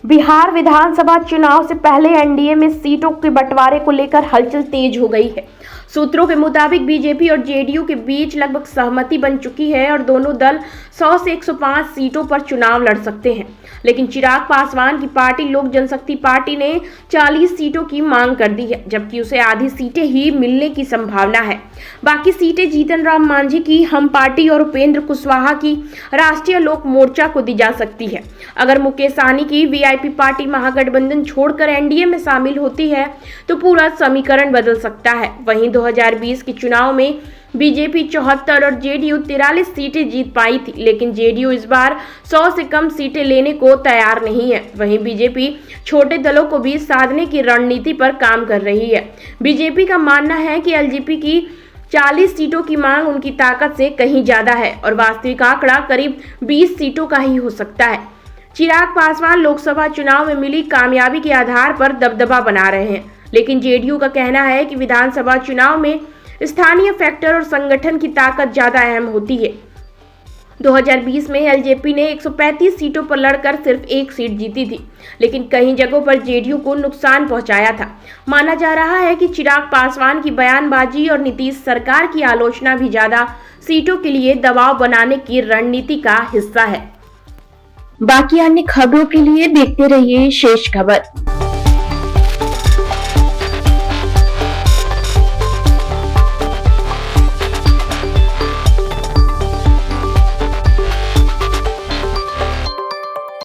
बिहार विधानसभा चुनाव से पहले एनडीए में सीटों के बंटवारे को लेकर हलचल तेज हो गई है। सूत्रों के मुताबिक बीजेपी और जेडीयू के बीच लगभग सहमति बन चुकी है और दोनों दल 100 से 105 सीटों पर चुनाव लड़ सकते हैं। लेकिन चिराग पासवान की पार्टी लोक जनशक्ति पार्टी ने 40 सीटों की मांग कर दी है, जबकि उसे आधी सीटें ही मिलने की संभावना है। बाकी सीटें जीतन राम मांझी की हम पार्टी और उपेंद्र कुशवाहा की राष्ट्रीय लोक मोर्चा को दी जा सकती है। अगर मुकेश सहनी की वीआईपी पार्टी महागठबंधन छोड़कर एनडीए में शामिल होती है तो पूरा समीकरण बदल सकता है। वहीं 2020 के चुनाव में बीजेपी 74 और जेडीयू 43 सीटें जीत पाई थी, लेकिन जेडीयू इस बार 100 से कम सीटें लेने को तैयार नहीं है। वहीं बीजेपी छोटे दलों को भी साधने की रणनीति पर काम कर रही है। बीजेपी का मानना है कि एलजेपी की 40 सीटों की मांग उनकी ताकत से कहीं ज्यादा है और वास्तविक आंकड़ा करीब 20 सीटों का ही हो सकता है। चिराग पासवान लोकसभा चुनाव में मिली कामयाबी के आधार पर दबदबा बना रहे हैं, लेकिन जेडीयू का कहना है कि विधानसभा चुनाव में स्थानीय फैक्टर और संगठन की ताकत ज्यादा अहम होती है। 2020 में एलजेपी ने 135 सीटों पर लड़कर सिर्फ एक सीट जीती थी, लेकिन कई जगहों पर जेडीयू को नुकसान पहुंचाया था। माना जा रहा है कि चिराग पासवान की बयानबाजी और नीतीश सरकार की आलोचना भी ज्यादा सीटों के लिए दबाव बनाने की रणनीति का हिस्सा है। बाकी अन्य खबरों के लिए देखते रहिए शेष खबर।